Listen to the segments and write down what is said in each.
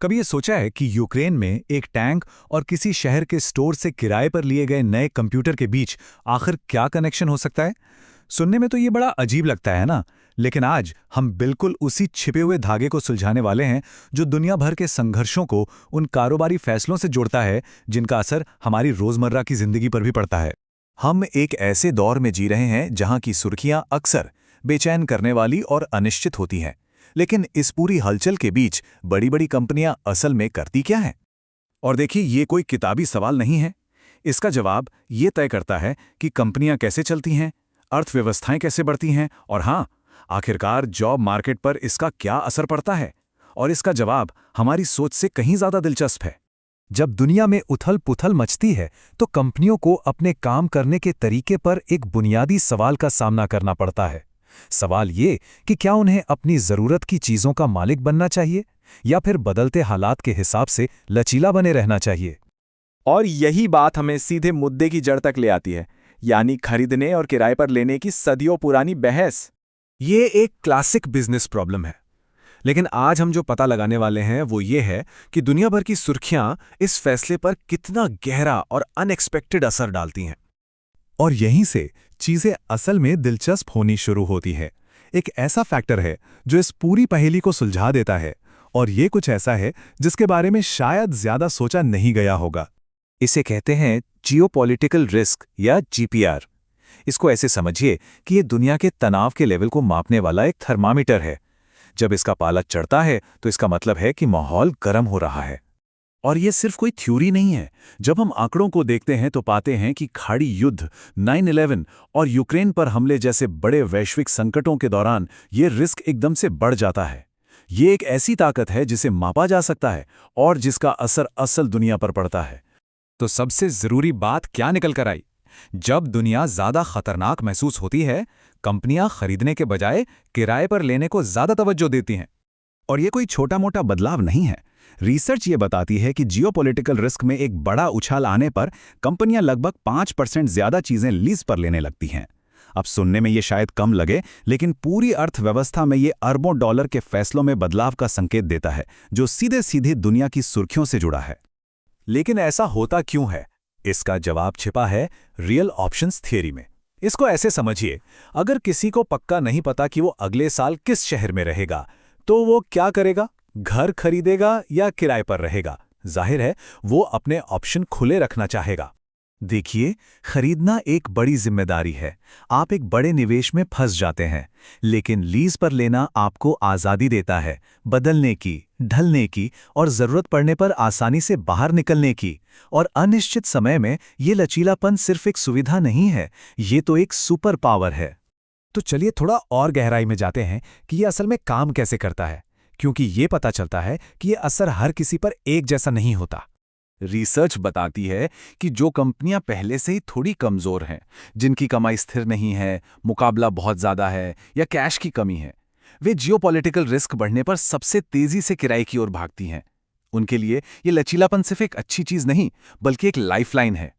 कभी ये सोचा है कि यूक्रेन में एक टैंक और किसी शहर के स्टोर से किराए पर लिए गए नए कंप्यूटर के बीच आखिर क्या कनेक्शन हो सकता है? सुनने में तो ये बड़ा अजीब लगता है ना, लेकिन आज हम बिल्कुल उसी छिपे हुए धागे को सुलझाने वाले हैं जो दुनिया भर के संघर्षों को उन कारोबारी फैसलों से जोड़ता है जिनका असर हमारी रोजमर्रा की जिंदगी पर भी पड़ता है। हम एक ऐसे दौर में जी रहे हैं जहां की सुर्खियां अक्सर बेचैन करने वाली और अनिश्चित होती हैं। लेकिन इस पूरी हलचल के बीच बड़ी बड़ी कंपनियां असल में करती क्या हैं? और देखिए, ये कोई किताबी सवाल नहीं है। इसका जवाब ये तय करता है कि कंपनियां कैसे चलती हैं, अर्थव्यवस्थाएं कैसे बढ़ती हैं और हाँ, आखिरकार जॉब मार्केट पर इसका क्या असर पड़ता है। और इसका जवाब हमारी सोच से कहीं ज्यादा दिलचस्प है। जब दुनिया में उथल पुथल मचती है तो कंपनियों को अपने काम करने के तरीके पर एक बुनियादी सवाल का सामना करना पड़ता है। सवाल ये कि क्या उन्हें अपनी ज़रूरत की चीज़ों का मालिक बनना चाहिए या फिर बदलते हालात के हिसाब से लचीला बने रहना चाहिए। और यही बात हमें सीधे मुद्दे की जड़ तक ले आती है, यानी खरीदने और किराए पर लेने की सदियों पुरानी बहस। ये एक क्लासिक बिजनेस प्रॉब्लम है, लेकिन आज हम जो पता लगाने वाले हैं वो ये है कि दुनिया भर की सुर्खियां इस फैसले पर कितना गहरा और अनएक्सपेक्टेड असर डालती हैं। और यहीं से चीजें असल में दिलचस्प होनी शुरू होती है। एक ऐसा फैक्टर है जो इस पूरी पहेली को सुलझा देता है, और ये कुछ ऐसा है जिसके बारे में शायद ज्यादा सोचा नहीं गया होगा। इसे कहते हैं जियोपॉलिटिकल रिस्क या जीपीआर। इसको ऐसे समझिए कि ये दुनिया के तनाव के लेवल को मापने वाला एक थर्मामीटर है। जब इसका पाला चढ़ता है तो इसका मतलब है कि माहौल गर्म हो रहा है। और ये सिर्फ कोई थ्योरी नहीं है। जब हम आंकड़ों को देखते हैं तो पाते हैं कि खाड़ी युद्ध, 9/11 और यूक्रेन पर हमले जैसे बड़े वैश्विक संकटों के दौरान ये रिस्क एकदम से बढ़ जाता है। ये एक ऐसी ताकत है जिसे मापा जा सकता है और जिसका असर असल दुनिया पर पड़ता है। तो सबसे जरूरी बात क्या निकल कर आई? जब दुनिया ज्यादा खतरनाक महसूस होती है, कंपनियां खरीदने के बजाय किराए पर लेने को ज्यादा तवज्जो देती हैं। और ये कोई छोटा मोटा बदलाव नहीं है। रिसर्च ये बताती है कि जियोपॉलिटिकल रिस्क में एक बड़ा उछाल आने पर कंपनियां लगभग 5% ज्यादा चीजें लीज पर लेने लगती हैं। अब सुनने में ये शायद कम लगे, लेकिन पूरी अर्थव्यवस्था में ये अरबों डॉलर के फैसलों में बदलाव का संकेत देता है, जो सीधे सीधे दुनिया की सुर्खियों से जुड़ा है। लेकिन ऐसा होता क्यों है? इसका जवाब छिपा है रियल ऑप्शंस थियरी में। इसको ऐसे समझिए, अगर किसी को पक्का नहीं पता कि वो अगले साल किस शहर में रहेगा, तो वो क्या करेगा? घर खरीदेगा या किराए पर रहेगा? जाहिर है वो अपने ऑप्शन खुले रखना चाहेगा। देखिए, खरीदना एक बड़ी जिम्मेदारी है। आप एक बड़े निवेश में फंस जाते हैं, लेकिन लीज पर लेना आपको आज़ादी देता है, बदलने की, ढलने की और ज़रूरत पड़ने पर आसानी से बाहर निकलने की। और अनिश्चित समय में ये लचीलापन सिर्फ एक सुविधा नहीं है, ये तो एक सुपर पावर है। तो चलिए थोड़ा और गहराई में जाते हैं कि ये असल में काम कैसे करता है, क्योंकि ये पता चलता है कि ये असर हर किसी पर एक जैसा नहीं होता। रिसर्च बताती है कि जो कंपनियां पहले से ही थोड़ी कमजोर हैं, जिनकी कमाई स्थिर नहीं है, मुकाबला बहुत ज्यादा है या कैश की कमी है, वे जियोपॉलिटिकल रिस्क बढ़ने पर सबसे तेजी से किराए की ओर भागती हैं। उनके लिए ये लचीलापन सिर्फ एक अच्छी चीज नहीं, बल्कि एक लाइफलाइन है।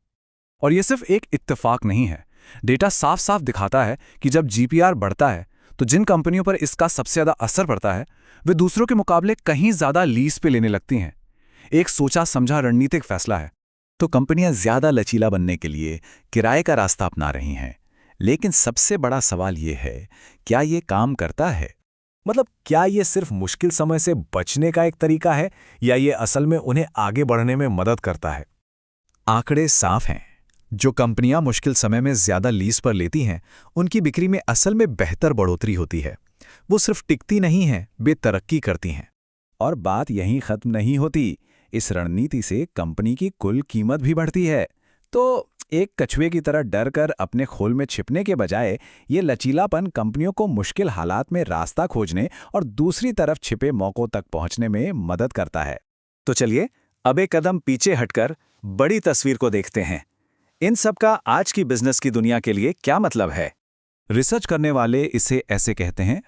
और ये सिर्फ एक इत्तेफाक नहीं है। डेटा साफ साफ दिखाता है कि जब जीपीआर बढ़ता है तो जिन कंपनियों पर इसका सबसे ज्यादा असर पड़ता है, वे दूसरों के मुकाबले कहीं ज्यादा लीज पे लेने लगती हैं। एक सोचा समझा रणनीतिक फैसला है। तो कंपनियां ज्यादा लचीला बनने के लिए किराए का रास्ता अपना रही हैं। लेकिन सबसे बड़ा सवाल ये है, क्या ये काम करता है? मतलब क्या ये सिर्फ मुश्किल समय से बचने का एक तरीका है या ये असल में उन्हें आगे बढ़ने में मदद करता है? आंकड़े साफ हैं। जो कंपनियां मुश्किल समय में ज्यादा लीज पर लेती हैं, उनकी बिक्री में असल में बेहतर बढ़ोतरी होती है। वो सिर्फ टिकती नहीं हैं, वे तरक्की करती हैं। और बात यहीं खत्म नहीं होती। इस रणनीति से कंपनी की कुल कीमत भी बढ़ती है। तो एक कछुए की तरह डर कर अपने खोल में छिपने के बजाय ये लचीलापन कंपनियों को मुश्किल हालात में रास्ता खोजने और दूसरी तरफ छिपे मौकों तक पहुंचने में मदद करता है। तो चलिए अब एक कदम पीछे हटकर बड़ी तस्वीर को देखते हैं। इन सब का आज की बिजनेस की दुनिया के लिए क्या मतलब है? रिसर्च करने वाले इसे ऐसे कहते हैं,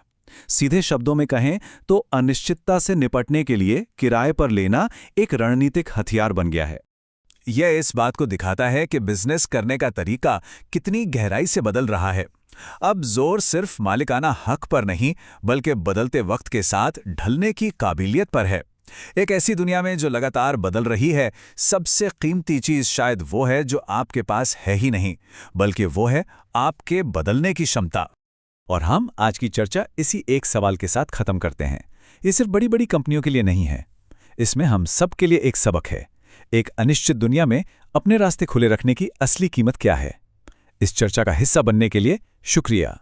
सीधे शब्दों में कहें तो अनिश्चितता से निपटने के लिए किराए पर लेना एक रणनीतिक हथियार बन गया है। यह इस बात को दिखाता है कि बिजनेस करने का तरीका कितनी गहराई से बदल रहा है। अब जोर सिर्फ मालिकाना हक पर नहीं, बल्कि बदलते वक्त के साथ ढलने की काबिलियत पर है। एक ऐसी दुनिया में जो लगातार बदल रही है, सबसे कीमती चीज शायद वो है जो आपके पास है ही नहीं, बल्कि वो है आपके बदलने की क्षमता। और हम आज की चर्चा इसी एक सवाल के साथ खत्म करते हैं। ये सिर्फ बड़ी बड़ी कंपनियों के लिए नहीं है, इसमें हम सब के लिए एक सबक है। एक अनिश्चित दुनिया में अपने रास्ते खुले रखने की असली कीमत क्या है। इस चर्चा का हिस्सा बनने के लिए शुक्रिया।